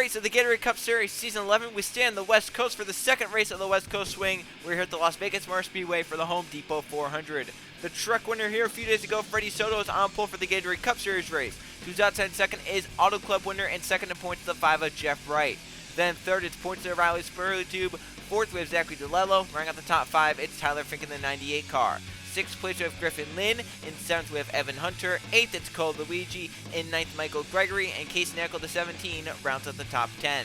race of the Gatorade Cup Series Season 11. We stay on the West Coast for the second race of the West Coast Swing. We're here at the Las Vegas Motor Speedway for the Home Depot 400. The truck winner here a few days ago, Freddie Soto, is on pole for the Gatorade Cup Series race. Who's outside second is Auto Club winner, and second in points to the 5 of Jeff Wright. Then third, it's points to Riley Spurley Tube. Fourth, we have Zachary DeLello. Running out the top 5, it's Tyler Fink in the 98 car. Sixth place, we have Griffin Lynn. In seventh, we have Evan Hunter. Eighth, it's Cole Luigi. In ninth, Michael Gregory. And Casey Nickel, the 17, rounds out the top 10.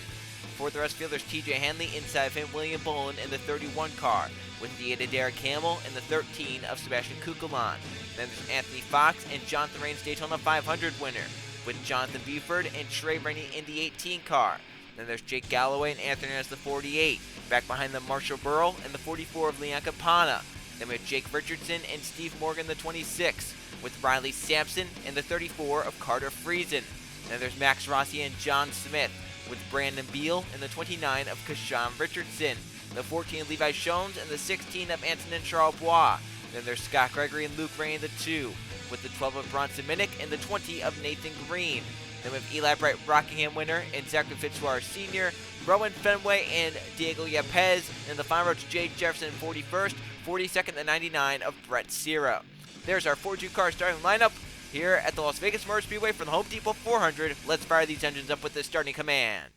For the rest fielders, TJ Hanley. Inside of him, William Bolin in the 31 car. With the 8 of Derek Campbell and the 13 of Sebastian Kukulon. Then there's Anthony Fox and Jonathan Raines Daytona 500 winner. With Jonathan Buford and Trey Rainey in the 18 car. Then there's Jake Galloway and Anthony Ness the 48. Back behind them, Marshall Burrell and the 44 of Leon Campana. Then we have Jake Richardson and Steve Morgan, the 26, with Riley Sampson and the 34 of Carter Friesen. Then there's Max Rossi and John Smith, with Brandon Beal and the 29 of Kashawn Richardson, the 14 of Levi Shones and the 16 of Antonin Charlebois. Then there's Scott Gregory and Luke Ray in the 2, with the 12 of Bronson Minnick and the 20 of Nathan Green. Then we have Eli Bright, Rockingham winner, and Zachary Fitzwater Sr., Rowan Fenway and Diego Yepez, and the final road's Jay Jefferson 41st, 42nd to 99 of Brett Sierra. There's our 42 car starting lineup here at the Las Vegas Motor Speedway for the Home Depot 400. Let's fire these engines up with the starting command.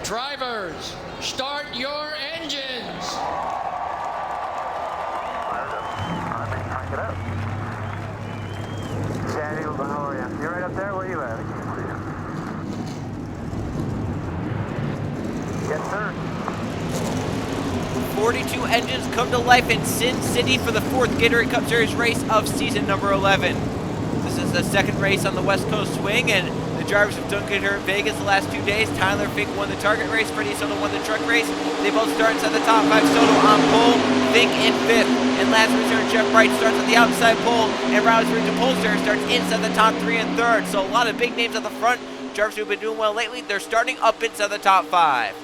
Drivers, start your engines. Crank it up. Daniel, how are you? You're right up there? Where are you at? Yes, sir. 42 engines come to life in Sin City for the 4th Gatorade Cup Series race of season number 11. This is the second race on the West Coast Swing, and the drivers have done good here in Vegas the last 2 days. Tyler Fink won the target race, Freddie Soto won the truck race. They both start inside the top 5, Soto on pole, Fink in 5th. And last return, Jeff Wright starts at the outside pole, and Riley Spurley starts inside the top 3 and 3rd. So a lot of big names at the front. Drivers who have been doing well lately, they're starting up inside the top 5.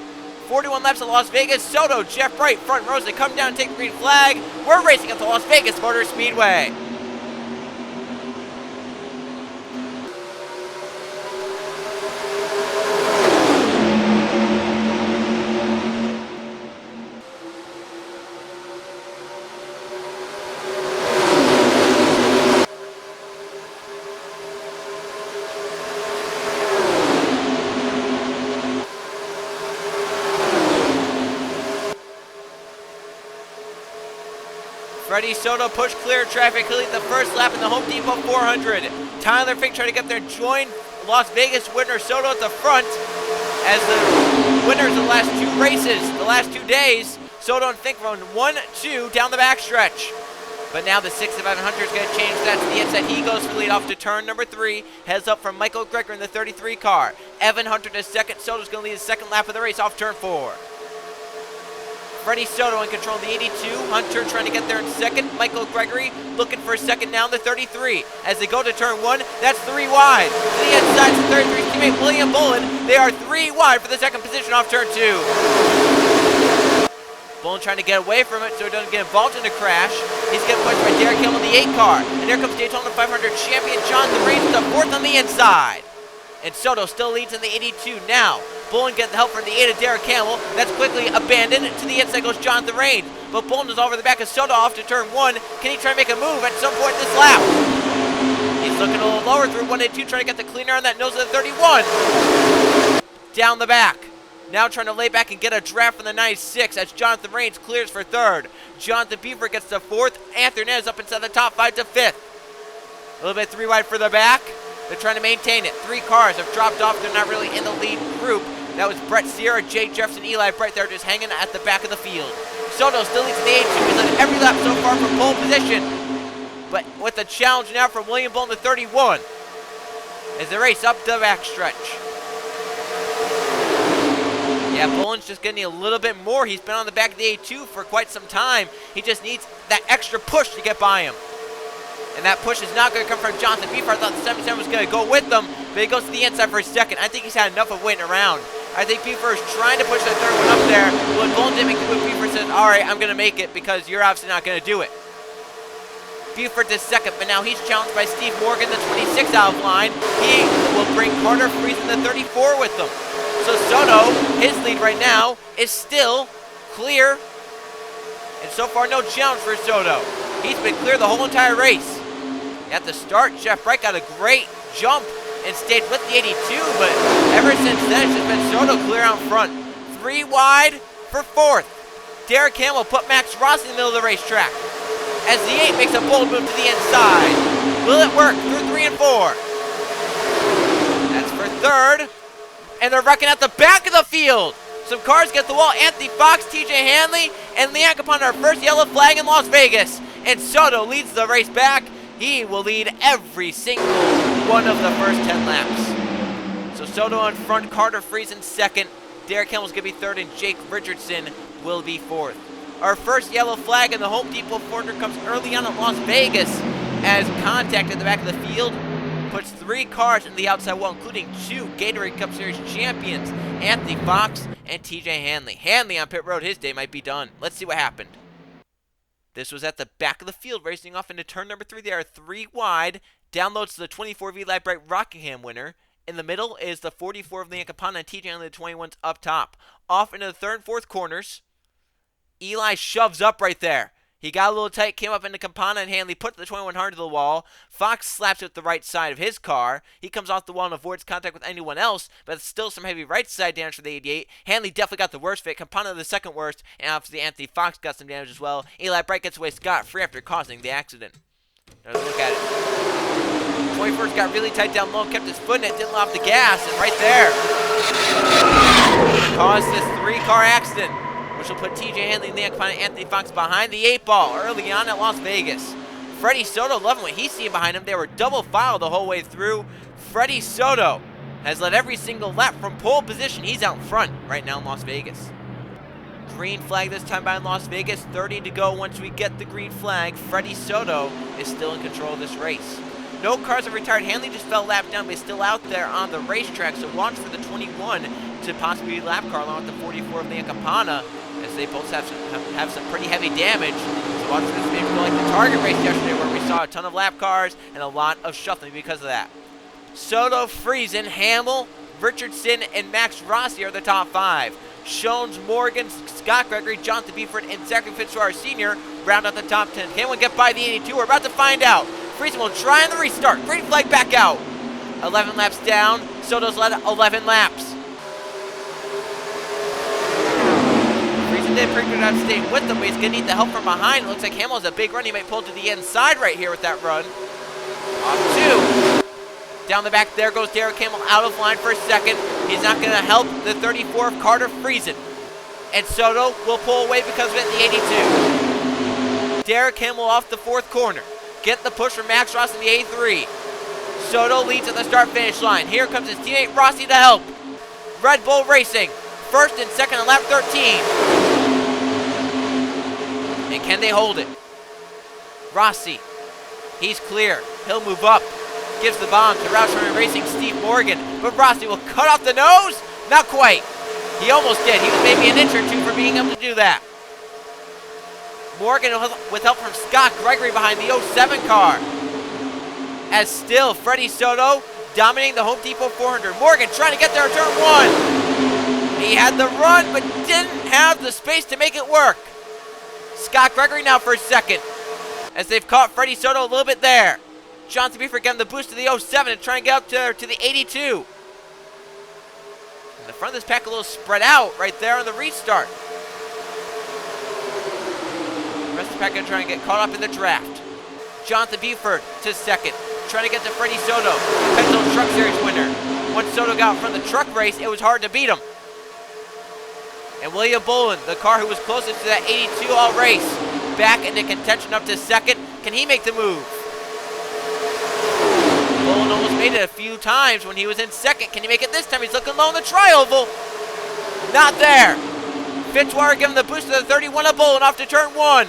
41 laps at Las Vegas. Soto, Jeff Wright, front rows. They come down and take the green flag. We're racing at the Las Vegas Motor Speedway. Freddie Soto pushed clear traffic. He'll lead the first lap in the Home Depot 400. Tyler Fink trying to get there and join Las Vegas winner Soto at the front as the winners of the last 2 races, the last 2 days. Soto and Fink run 1-2 down the backstretch. But now the 6 of Evan Hunter is going to change that to the inside. He goes for lead off to turn number 3. Heads up from Michael Gregory in the 33 car. Evan Hunter to second. Soto's going to lead the second lap of the race off turn 4. Freddie Soto in control of the 82. Hunter trying to get there in second. Michael Gregory looking for a second now in the 33. As they go to turn 1, that's 3 wide. To the inside, to 33 teammate William Bolin. They are 3 wide for the second position off turn 2. Bolin trying to get away from it so he doesn't get involved in a crash. He's getting pushed by Derek Hill in the 8 car. And here comes Daytona 500 champion Jonathan Raines with the 4th on the inside. And Soto still leads in the 82 now. Bolin getting the help from the 8 of Derek Campbell. That's quickly abandoned. To the inside goes Jonathan Raines. But Bolin is over the back of Soto off to turn 1. Can he try to make a move at some point this lap? He's looking a little lower through 1 and 2, trying to get the cleaner on that nose of the 31. Down the back. Now trying to lay back and get a draft from the 96 as Jonathan Raines clears for 3rd. Jonathan Beaver gets to 4th. Anthony Nez up inside the top 5 to 5th. A little bit 3 wide for the back. They're trying to maintain it. 3 cars have dropped off. They're not really in the lead group. That was Brett Sierra, Jay Jefferson, Eli Bright. They're just hanging at the back of the field. Soto still leads in the 82. He's led every lap so far from pole position. But with a challenge now from William Bolin to 31. As they race up the backstretch. Yeah, Bolin's just getting a little bit more. He's been on the back of the 82 for quite some time. He just needs that extra push to get by him. And that push is not going to come from Jonathan Beaver. I thought the 77 was going to go with them, but he goes to the inside for a second. I think he's had enough of waiting around. I think Beaver is trying to push that 3rd one up there. When Bolin didn't make the move, Beaver says, all right, I'm going to make it because you're obviously not going to do it. Buford to second, but now he's challenged by Steve Morgan, the 26 out of line. He will bring Carter Friesen, the 34, with them. So Soto, his lead right now is still clear. And so far, no challenge for Soto. He's been clear the whole entire race. At the start, Jeff Wright got a great jump and stayed with the 82, but ever since then, it's just been Soto clear out front. 3 wide for 4th. Derek Hamill put Max Ross in the middle of the racetrack. As the 8 makes a bold move to the inside. Will it work through 3 and 4? That's for 3rd. And they're wrecking at the back of the field. Some cars get the wall. Anthony Fox, TJ Hanley, and Leon Capon our first yellow flag in Las Vegas. And Soto leads the race back. He will lead every single one of the first 10 laps. So Soto in front, Carter Friesen second, Derek Hamill's going to be 3rd, and Jake Richardson will be 4th. Our first yellow flag in the Home Depot 400 comes early on at Las Vegas as contact at the back of the field puts 3 cars in the outside wall, including 2 Gatorade Cup Series champions, Anthony Fox and TJ Hanley. Hanley on pit road, his day might be done. Let's see what happened. This was at the back of the field, racing off into turn number 3. They are 3 wide. Downloads to the 24 V Light Bright Rockingham winner. In the middle is the 44 of Leon Capon and TJ Hanley, the 21's up top. Off into the 3rd and 4th corners. Eli shoves up right there. He got a little tight, came up into Campana and Hanley, put the 21 hard to the wall. Fox slaps it with the right side of his car. He comes off the wall and avoids contact with anyone else, but still some heavy right side damage for the 88. Hanley definitely got the worst fit. Campana the second worst, and obviously Anthony Fox got some damage as well. Eli Bright gets away scot-free after causing the accident. Let's look at it. 21st got really tight down low, kept his foot in it, didn't let off the gas, and right there caused this 3-car accident, which will put TJ Hanley and Leon Capon and Anthony Fox behind the 8 ball early on at Las Vegas. Freddie Soto loving what he's seeing behind him. They were double file the whole way through. Freddie Soto has led every single lap from pole position. He's out in front right now in Las Vegas. Green flag this time by in Las Vegas. 30 to go once we get the green flag. Freddie Soto is still in control of this race. No cars have retired. Hanley just fell lap down, but he's still out there on the racetrack. So watch for the 21 to possibly be lap car along with the 44 of Leon Campana, as they both have some pretty heavy damage. So watch for this maybe go like the Target race yesterday, where we saw a ton of lap cars and a lot of shuffling because of that. Soto, Friesen, Hamill, Richardson, and Max Rossi are the top 5. Shones, Morgan, Scott Gregory, Jonathan Buford, and Zachary Fitzgerald Sr. round out the top 10. Can one get by the 82? We're about to find out. Friesen will try on the restart. Green flag back out. 11 laps down. Soto's led 11 laps. Friesen did pretty good out staying with them, but he's going to need the help from behind. It looks like Hamill has a big run. He might pull to the inside right here with that run. Off 2. Down the back, there goes Derek Hamill out of line for a second. He's not going to help the 34 of Carter Friesen. And Soto will pull away because of it in the 82. Derek Hamill off the 4th corner. Get the push from Max Ross in the A3. Soto leads at the start-finish line. Here comes his teammate Rossi to help. Red Bull Racing, 1st and 2nd on lap 13. And can they hold it? Rossi, he's clear. He'll move up. Gives the bomb to Roush Racing Steve Morgan. But Rossi will cut off the nose? Not quite. He almost did. He was maybe an inch or 2 for being able to do that. Morgan with help from Scott Gregory behind the 07 car. As still, Freddie Soto dominating the Home Depot 400. Morgan trying to get there in turn 1. He had the run, but didn't have the space to make it work. Scott Gregory now for a second, as they've caught Freddie Soto a little bit there. Jonathan Buford getting the boost to the 07 and trying to get up to the 82. And the front of this pack a little spread out right there on the restart. The rest of the pack going to try and get caught up in the draft. Jonathan Buford to 2nd, trying to get to Freddie Soto, Pensacola Truck Series winner. Once Soto got from the truck race, it was hard to beat him. And William Bolin, the car who was closest to that 82 all race, back into contention up to 2nd. Can he make the move? Bolin almost made it a few times when he was in 2nd. Can he make it this time? He's looking low in the tri-oval. Not there. Fitzwater giving the boost to the 31 of Bolin off to turn 1.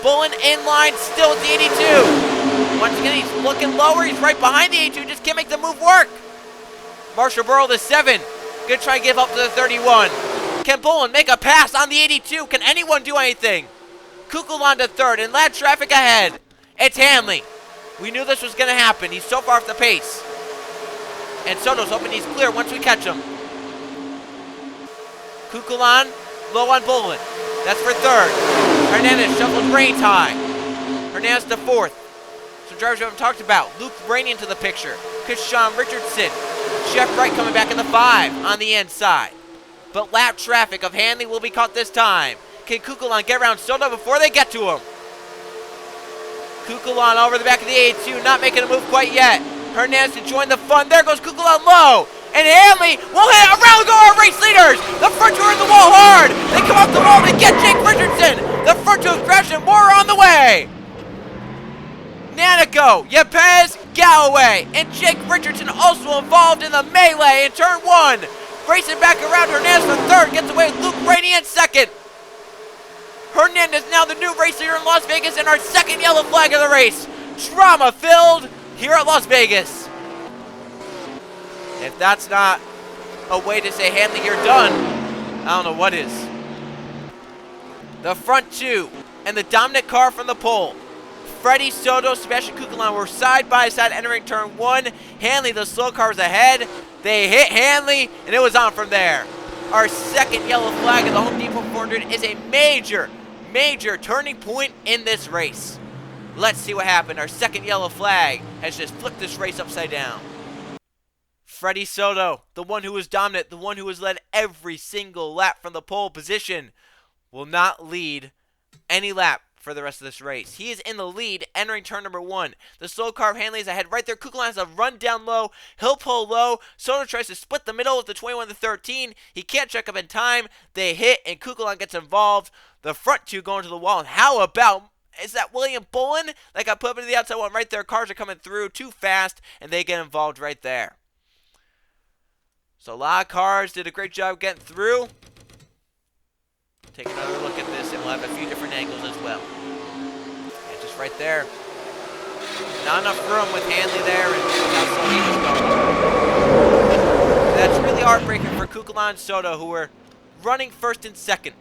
Bolin in line still at the 82. Once again, he's looking lower. He's right behind the 82. Just can't make the move work. Marshall Burrow to 7. Gonna try and give up to the 31. Can Bolin make a pass on the 82? Can anyone do anything? Kukulon to 3rd and lap traffic ahead. It's Hanley. We knew this was going to happen. He's so far off the pace. And Soto's hoping he's clear once we catch him. Kukulon, low on Bolin. That's for third. Hernandez shuffled Raines high. Hernandez to fourth. Some drivers we haven't talked about. Luke Rainey into the picture. Keshawn Richardson. Jeff Wright coming back in the 5 on the inside. But lap traffic of Hanley will be caught this time. Can Kukulon get around Soto before they get to him? Kukulon over the back of the A2, not making a move quite yet. Hernandez to join the fun. There goes Kukulon low. And Hanley will hit around go our race leaders. The front two are in the wall hard. They come off the wall to get Jake Richardson. The front two have crashed and more are on the way. Nanico, Yepes, Galloway, and Jake Richardson also involved in the melee in turn 1. Racing back around, Hernandez for third, gets away with Luke Rainey in second. Hernandez now the new race leader in Las Vegas and our second yellow flag of the race. Drama filled here at Las Vegas. If that's not a way to say, Hanley, you're done, I don't know what is. The front two and the dominant car from the pole. Freddie Soto, Sebastian Kukulon were side by side entering turn 1. Hanley, the slow car, was ahead. They hit Hanley, and it was on from there. Our second yellow flag of the Home Depot 400 is a major, major turning point in this race. Let's see what happened. Our second yellow flag has just flipped this race upside down. Freddie Soto, the one who was dominant, the one who has led every single lap from the pole position, will not lead any lap for the rest of this race. He is in the lead entering turn number 1. The slow car of Hanley is ahead right there. Kukulon has a run down low. He'll pull low. Soto tries to split the middle with the 21 to 13. He can't check up in time. They hit and Kukulon gets involved. The front two going to the wall. And how about, is that William Bullen? That got put up into the outside one right there. Cars are coming through too fast and they get involved right there. So a lot of cars did a great job getting through. Take another look at this, and we'll have a few different angles as well. And just right there, not enough room with Hanley there, and that's how he was going. That's really heartbreaking for Kukulon and Soto, who were running first and second,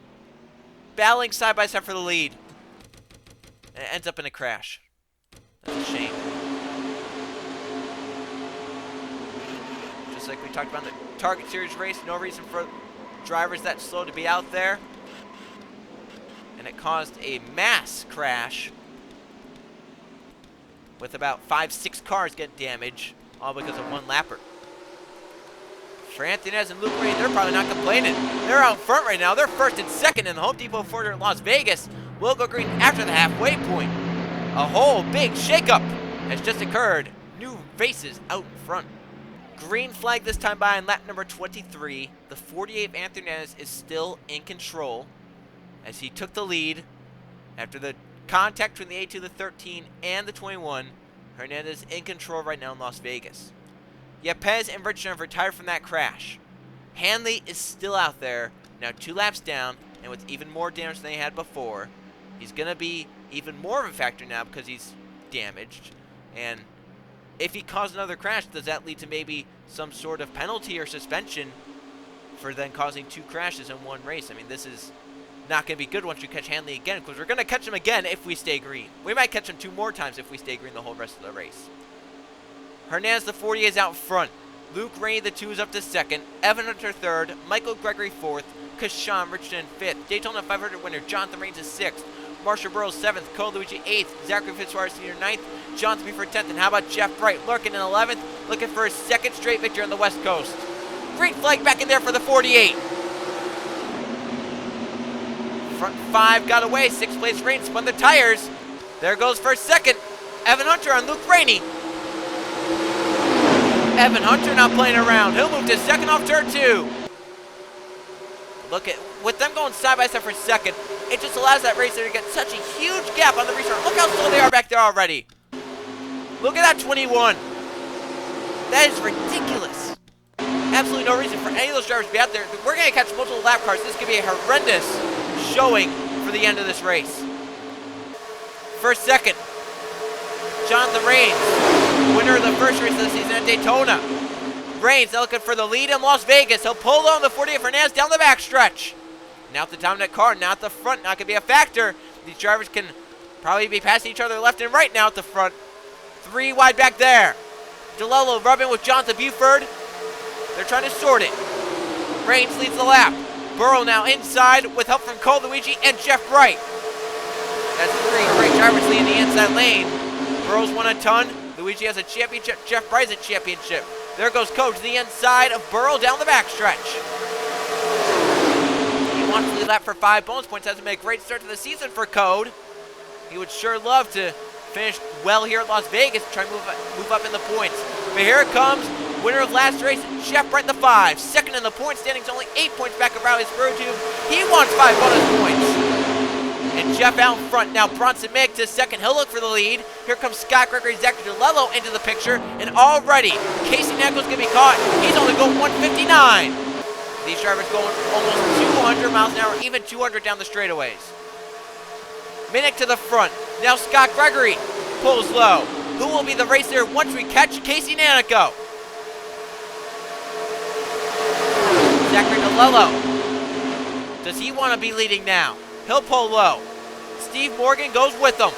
battling side by side for the lead. And it ends up in a crash. That's a shame. Just like we talked about in the Target Series race, no reason for drivers that slow to be out there. And it caused a mass crash with about 5-6 cars getting damaged, all because of one lapper. For Anthonez and Luke Rainey, they're probably not complaining. They're out front right now. They're first and second in the Home Depot 400 in Las Vegas. Will go green after the halfway point. A whole big shakeup has just occurred. New faces out in front. Green flag this time by in lap number 23. The 48 Anthonez is still in control, as he took the lead after the contact between the A2, the 13, and the 21. Hernandez in control right now in Las Vegas. Yepes and Richardson have retired from that crash. Hanley is still out there, now 2 laps down, and with even more damage than they had before. He's going to be even more of a factor now because he's damaged. And if he caused another crash, does that lead to maybe some sort of penalty or suspension for then causing 2 crashes in one race? I mean, this is not going to be good once we catch Hanley again, because we're going to catch him again if we stay green. We might catch him 2 more times if we stay green the whole rest of the race. Hernandez, the 40, is out front. Luke Rainey, the 2, is up to second. Evan Hunter, third. Michael Gregory, fourth. Keshawn Richardson, fifth. Daytona 500 winner Jonathan Raines is sixth. Marshall Burrows, seventh. Cole Luigi, eighth. Zachary Fitzwater, senior, ninth. Jonathan Beaver, 10th. And how about Jeff Wright lurking in 11th, looking for his second straight victory on the West Coast. Green flag back in there for the 48. Front 5 got away. 6th place Raines spun the tires. There goes for second. Evan Hunter on Luke Rainey. Evan Hunter not playing around. He'll move to second off turn 2. Look at, with them going side by side for second, it just allows that racer to get such a huge gap on the restart. Look how slow they are back there already. Look at that 21. That is ridiculous. Absolutely no reason for any of those drivers to be out there. We're going to catch multiple lap cars. This could be a horrendous showing for the end of this race. First, second, Jonathan Raines, winner of the first race of the season at Daytona. Raines looking for the lead in Las Vegas. He'll pull on the 48 Hernandez down the backstretch. Now at the dominant car, now at the front, not going to be a factor. These drivers can Probably be passing each other left and right now at the front. 3 wide back there. DeLello rubbing with Jonathan Buford. They're trying to sort it. Reigns leads the lap. Burrow now inside with help from Cole Luigi and Jeff Bright. That's 3 great drivers leading the inside lane. Burrow's won a ton. Luigi has a championship. Jeff Bright has a championship. There goes Code to the inside of Burrow down the backstretch. He wants to lead lap for 5 bonus points. Hasn't been a great start to the season for Code. He would sure love to finish well here at Las Vegas, try and move up in the points. But here it comes. Winner of last race, Jeff Bright, the 5. Second in the point standings, only 8 points back of Riley Spurtube. He wants 5 bonus points. And Jeff out in front. Now Bronson Mick to second. He'll look for the lead. Here comes Scott Gregory, Zachary DeLello into the picture. And already, Casey Nichols going to be caught. He's only going 159. These drivers going almost 200 miles an hour, even 200 down the straightaways. Minnick to the front. Now Scott Gregory pulls low. Who will be the racer once we catch Casey Nanico? Zachary DeLello. Does he want to be leading now? He'll pull low. Steve Morgan goes with him.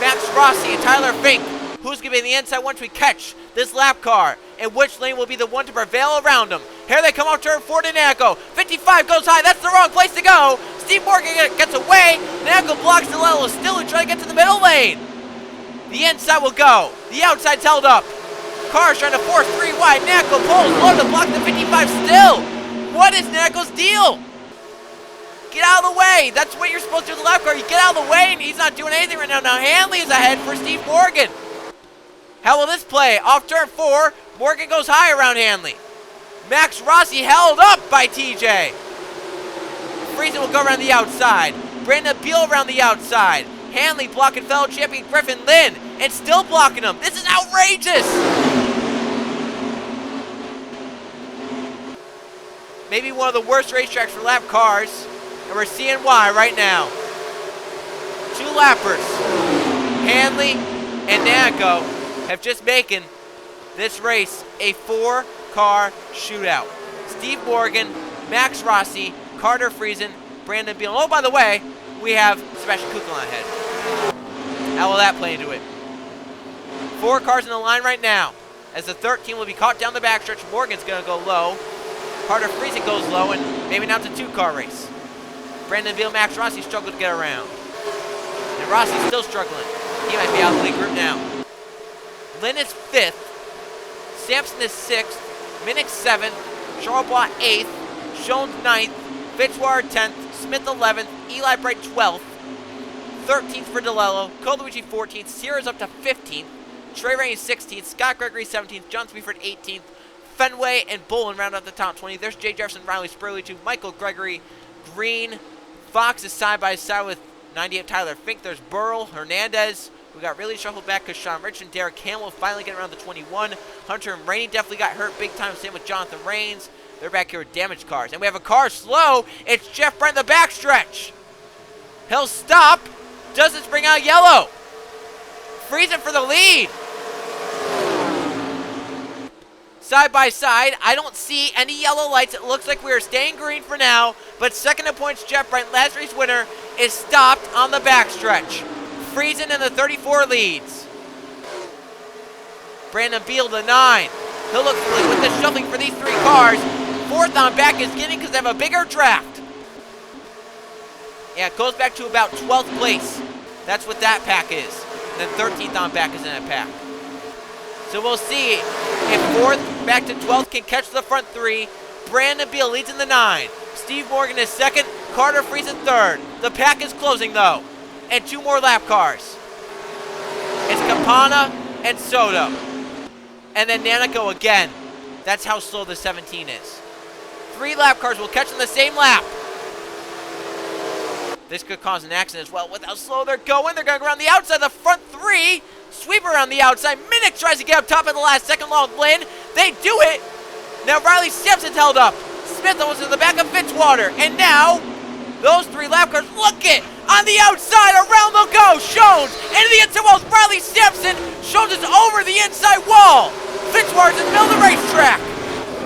Max Rossi and Tyler Fink. Who's going to be in the inside once we catch this lap car? And which lane will be the one to prevail around him? Here they come off turn 4 to Nanico. 55 goes high. That's the wrong place to go. Steve Morgan gets away. Nanico blocks DeLello. Still trying to get to the middle lane. The inside will go. The outside's held up. Cars trying to force 3 wide. Nanico pulls low to block the 55 still. What is Nanico's deal? Get out of the way. That's what you're supposed to do with the lap car. You get out of the way, and he's not doing anything right now. Now Hanley is ahead for Steve Morgan. How will this play? Off turn 4, Morgan goes high around Hanley. Max Rossi held up by TJ. Friesen will go around the outside. Brandon Beal around the outside. Hanley blocking fellow champion Griffin Lynn and still blocking him. This is outrageous. Maybe one of the worst racetracks for lap cars, and we're seeing why right now. 2 lappers, Hanley and Nanico, have just making this race a 4-car shootout. Steve Morgan, Max Rossi, Carter Friesen, Brandon Beal. Oh, by the way, we have Sebastian Kuklon ahead. How will that play into it? 4 cars in the line right now. As the 13 will be caught down the backstretch, Morgan's going to go low. Carter Friesen goes low, and maybe now it's a 2-car race. Brandon Beal, Max Rossi struggled to get around. And Rossi's still struggling. He might be out of the lead group now. Lynn is 5th. Sampson is 6th. Minnick 7th. Charlebois 8th. Jones 9th. Fitzwater 10th. Smith 11th. Eli Bright 12th. 13th for DeLello. Coluigi 14th. Sierra's up to 15th. Trey Raines 16th. Scott Gregory 17th. John Sweeford 18th. Fenway and Bolin round out the top 20. There's Jay Jefferson, Riley Spurley, to Michael Gregory, Green. Fox is side by side with 98 Tyler Fink. There's Burrell, Hernandez. We got really shuffled back because Sean Rich and Derek Campbell finally getting around the 21. Hunter and Rainey definitely got hurt big time. Same with Jonathan Raines. They're back here with damaged cars. And we have a car slow. It's Jeff Brent in the backstretch. He'll stop. Does this bring out yellow? Friesen for the lead. Side by side, I don't see any yellow lights. It looks like we are staying green for now. But second in points, Jeff Brent, last race winner, is stopped on the backstretch. Friesen in the 34 leads. Brandon Beal the 9. He'll look with the shuffling for these 3 cars. 4th on back is getting because they have a bigger draft. Yeah, it goes back to about 12th place. That's what that pack is. And then 13th on back is in that pack. So we'll see if 4th back to 12th can catch the front 3. Brandon Beal leads in the 9. Steve Morgan is 2nd. Carter Friesen 3rd. The pack is closing though. And 2 more lap cars. It's Campana and Soto. And then Nanico again. That's how slow the 17 is. 3 lap cars will catch in the same lap. This could cause an accident as well. With how slow they're going, they're going to go around the outside. The front 3 sweep around the outside. Minnick tries to get up top in the last second long Lynn. They do it. Now Riley Sampson's held up. Smith almost in the back of Fitzwater. And now, those 3 lap cars, look it! On the outside, around they'll go. Jones into the inside wall. Riley Sampson. Jones is over the inside wall. Fitzwater's in the middle of the racetrack.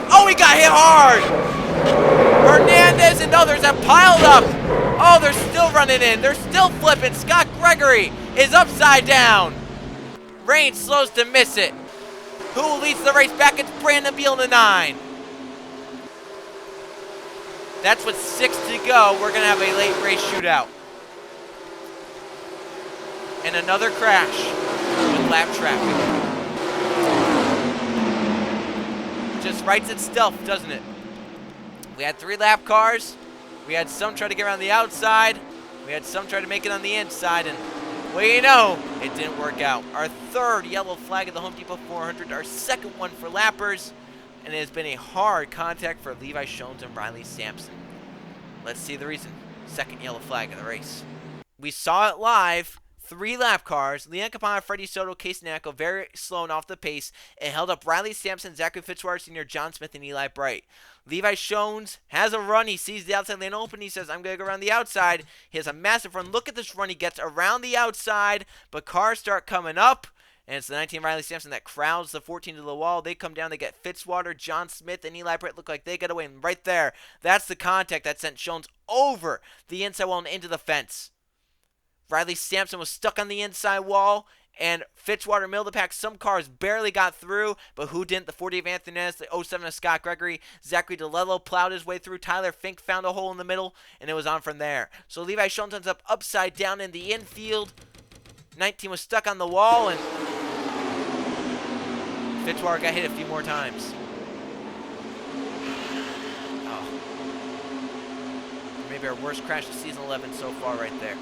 Oh, he got hit hard. Hernandez and others have piled up. Oh, they're still running in. They're still flipping. Scott Gregory is upside down. Rain slows to miss it. Who leads the race back? It's Brandon Beal in the 9. That's with 6 to go. We're going to have a late race shootout. And another crash with lap traffic. Just writes itself, doesn't it? We had 3 lap cars. We had some try to get around the outside. We had some try to make it on the inside. And well, you know, it didn't work out. Our 3rd yellow flag at the Home Depot 400. Our 2nd one for lappers. And it has been a hard contact for Levi Shones and Riley Sampson. Let's see the reason. 2nd yellow flag of the race. We saw it live. 3 lap cars. Leon Capana, Freddie Soto, Case Nacko, very slow and off the pace. It held up Riley Sampson, Zachary Fitzwater Sr., John Smith, and Eli Bright. Levi Shones has a run. He sees the outside lane open. He says, I'm going to go around the outside. He has a massive run. Look at this run. He gets around the outside, but cars start coming up. And it's the 19 Riley Sampson that crowds the 14 to the wall. They come down. They get Fitzwater, John Smith, and Eli Britt look like they get away. And right there, that's the contact that sent Shones over the inside wall and into the fence. Riley Sampson was stuck on the inside wall, and Fitzwater middle of the pack. Some cars barely got through, but who didn't? The 40 of Anthony Ness, the 07 of Scott Gregory. Zachary DeLello plowed his way through. Tyler Fink found a hole in the middle, and it was on from there. So Levi Shones ends up upside down in the infield. 19 was stuck on the wall, and Fitzwater got hit a few more times. Oh. Maybe our worst crash of season 11 so far right there.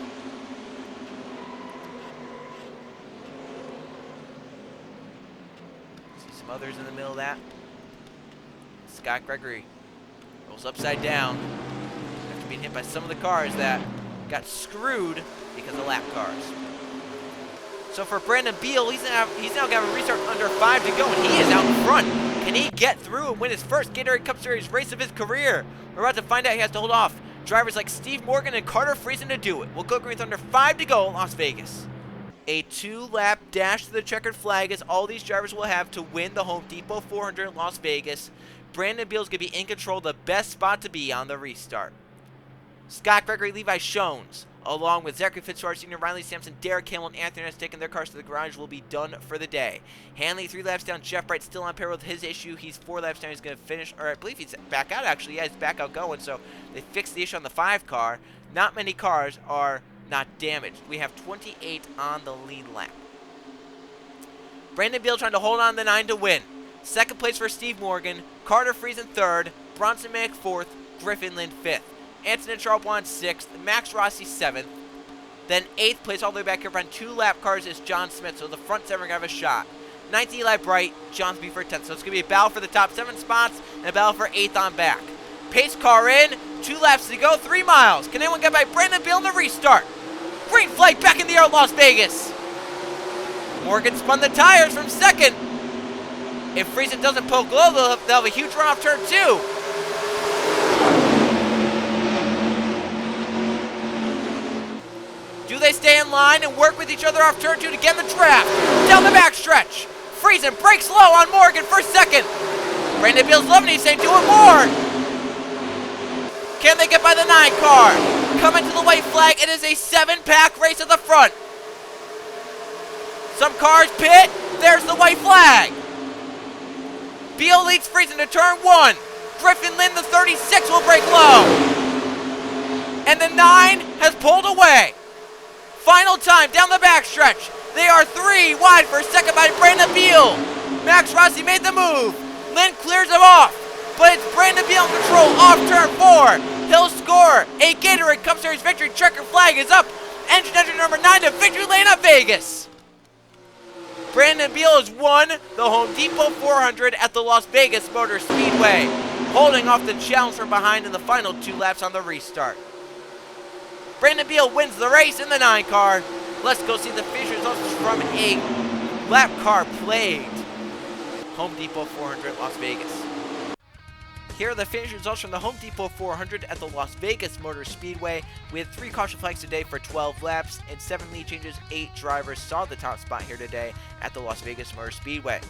Others in the middle of that. Scott Gregory rolls upside down after being hit by some of the cars that got screwed because of lap cars. So for Brandon Beal, he's now got a restart under 5 to go, and he is out in front. Can he get through and win his first Gatorade Cup Series race of his career? We're about to find out. He has to hold off drivers like Steve Morgan and Carter Friesen to do it. We'll go green with under 5 to go in Las Vegas. A 2-lap dash to the checkered flag is all these drivers will have to win the Home Depot 400 in Las Vegas. Brandon Beal is going to be in control, the best spot to be on the restart. Scott Gregory, Levi Shones, along with Zachary Fitzwater Sr., Riley Sampson, Derek Campbell, and Anthony Ness taking their cars to the garage will be done for the day. Hanley 3 laps down. Jeff Bright still on pair with his issue. He's 4 laps down. He's going to finish, or I believe he's back out actually. Yeah, he's back out going, so they fixed the issue on the 5 car. Not many cars are not damaged. We have 28 on the lead lap. Brandon Beal trying to hold on the 9 to win. 2nd place for Steve Morgan. Carter Friesen 3rd. Bronson Manick 4th. Griffin Lind 5th. Anthony Charbonne 6th. Max Rossi 7th. Then 8th place all the way back here on 2 lap cars is John Smith. So the front 7 are going to have a shot. 9th Eli Bright. John Smith for 10th. So it's going to be a battle for the top 7 spots and a battle for 8th on back. Pace car in. 2 laps to go. 3 miles. Can anyone get by Brandon Beal in the restart? Green flag back in the air at Las Vegas. Morgan spun the tires from 2nd. If Friesen doesn't poke low, they'll have a huge run off turn 2. Do they stay in line and work with each other off turn 2 to get in the draft? Down the backstretch. Friesen breaks low on Morgan for 2nd. Brandon Beal's loving it. He's saying, do it more. Can they get by the 9 car? Coming to the white flag. It is a 7-pack race at the front. Some cars pit. There's the white flag. Beal leads Friesen to turn 1. Griffin Lind, the 36, will break low. And the 9 has pulled away. Final time down the backstretch. They are 3 wide for 2nd by Brandon Beal. Max Rossi made the move. Lind clears him off. But it's Brandon Beal in control off turn 4. He'll score a Gatorade Cup Series victory. Checker flag is up. Engine entry number 9 to victory lane at Vegas. Brandon Beal has won the Home Depot 400 at the Las Vegas Motor Speedway, holding off the challenge from behind in the final 2 laps on the restart. Brandon Beal wins the race in the 9 car. Let's go see the finish results from a lap car plagued Home Depot 400 Las Vegas. Here are the finish results from the Home Depot 400 at the Las Vegas Motor Speedway. We had 3 caution flags today for 12 laps and 7 lead changes. 8 drivers saw the top spot here today at the Las Vegas Motor Speedway.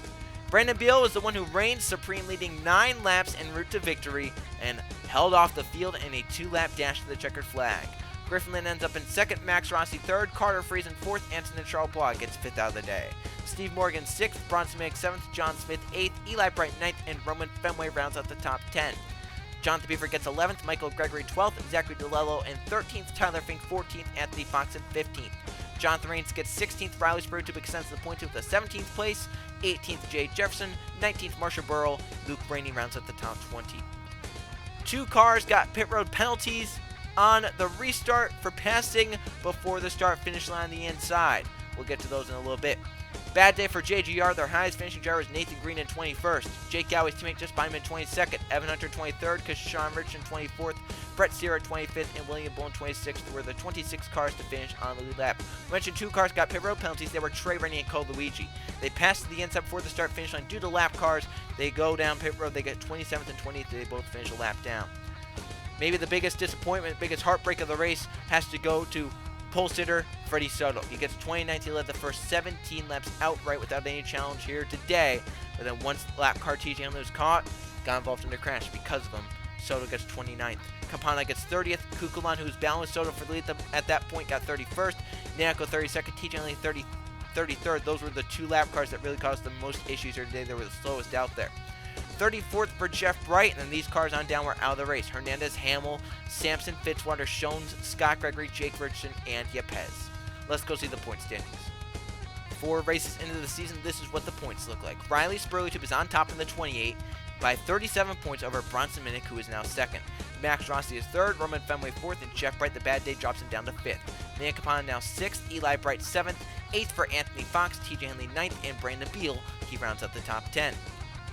Brandon Beal was the one who reigned supreme, leading 9 laps en route to victory and held off the field in a 2-lap dash to the checkered flag. Griffin ends up in second, Max Rossi third, Carter Friesen fourth, Antonin Charlebois gets fifth out of the day. Steve Morgan sixth, Bronson Mick seventh, John Smith eighth, Eli Bright ninth, and Roman Fenway rounds out the top 10. Jonathan Beaver gets 11th, Michael Gregory 12th, Zachary DeLello in 13th, Tyler Fink 14th, Anthony Fox in 15th. Jonathan Rains gets 16th, Riley Spruitt extends the point to the 17th place, 18th Jay Jefferson, 19th Marsha Burrow, Luke Rainey rounds out the top 20. 2 cars got pit road penalties on the restart for passing before the start-finish line on the inside. We'll get to those in a little bit. Bad day for JGR. Their highest finishing driver is Nathan Green in 21st. Jake Gowie's teammate just behind him in 22nd. Evan Hunter 23rd. Kashawn Richardson 24th. Brett Sierra 25th. And William Bull 26th were the 26 cars to finish on the lead lap. I mentioned 2 cars got pit road penalties. They were Trey Rennie and Cole Luigi. They passed the inside before the start-finish line due to lap cars. They go down pit road. They get 27th and 20th. They both finish a lap down. Maybe the biggest disappointment, biggest heartbreak of the race has to go to pole sitter Freddie Soto. He gets 29th. He led the first 17 laps outright without any challenge here today. But then once lap car TJ Hamlin was caught, got involved in the crash because of him. Soto gets 29th. Campana gets 30th. Kukulan, who's balanced Soto for the lead at that point, got 31st. Nako 32nd. TJ Hamlin 33rd. Those were the 2 lap cars that really caused the most issues here today. They were the slowest out there. 34th for Jeff Bright, and then these cars on down were out of the race. Hernandez, Hamill, Sampson, Fitzwater, Shones, Scott Gregory, Jake Richardson, and Yepez. Let's go see the point standings. 4 races into the season, this is what the points look like. Riley Spurley is on top in the 28 by 37 points over Bronson Minnick, who is now second. Max Rossi is third, Roman Fenway fourth, and Jeff Bright, the bad day, drops him down to fifth. Nan Capana now sixth, Eli Bright seventh, eighth for Anthony Fox, TJ Henley ninth, and Brandon Beal, he rounds out the top 10.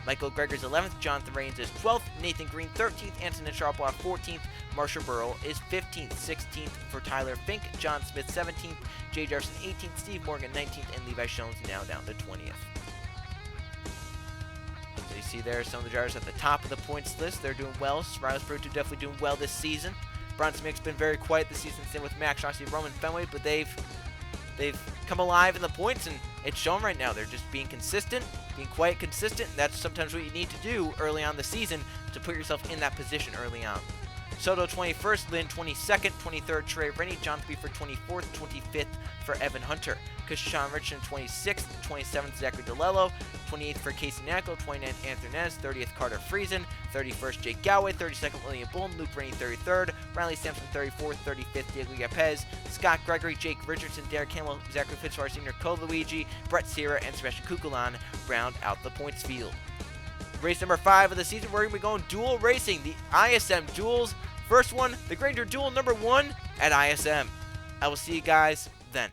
Michael Greger's 11th, Jonathan Rains is 12th, Nathan Green 13th, Antonin Charlebois 14th, Marsha Burrow is 15th, 16th for Tyler Fink, John Smith 17th, Jay Jefferson 18th, Steve Morgan 19th, and Levi Shones now down to 20th. So you see there some of the drivers at the top of the points list. They're doing well. Riley Spruitt definitely doing well this season. Bronson Mick's been very quiet this season, same with Max Rossi, Roman Fenway, but they've come alive in the points, and it's shown right now. They're just being consistent, being quite consistent. And that's sometimes what you need to do early on the season to put yourself in that position early on. Soto 21st, Lynn 22nd, 23rd Trey Rennie, John Beaver 24th, 25th for Evan Hunter. Kashawn Richardson 26th, 27th Zachary DeLello, 28th for Casey Nackel, 29th Anthony Nez, 30th Carter Friesen, 31st Jake Galloway, 32nd William Bull, Luke Rainey 33rd, Riley Sampson 34th, 35th Diego Yepez, Scott Gregory, Jake Richardson, Derek Hamill, Zachary Fitzwater Sr., Cole Luigi, Brett Sierra, and Sebastian Kukulan round out the points field. Race number 5 of the season, we're going to be going dual racing, the ISM duels. First one, the Granger Duel number 1 at ISM. I will see you guys then.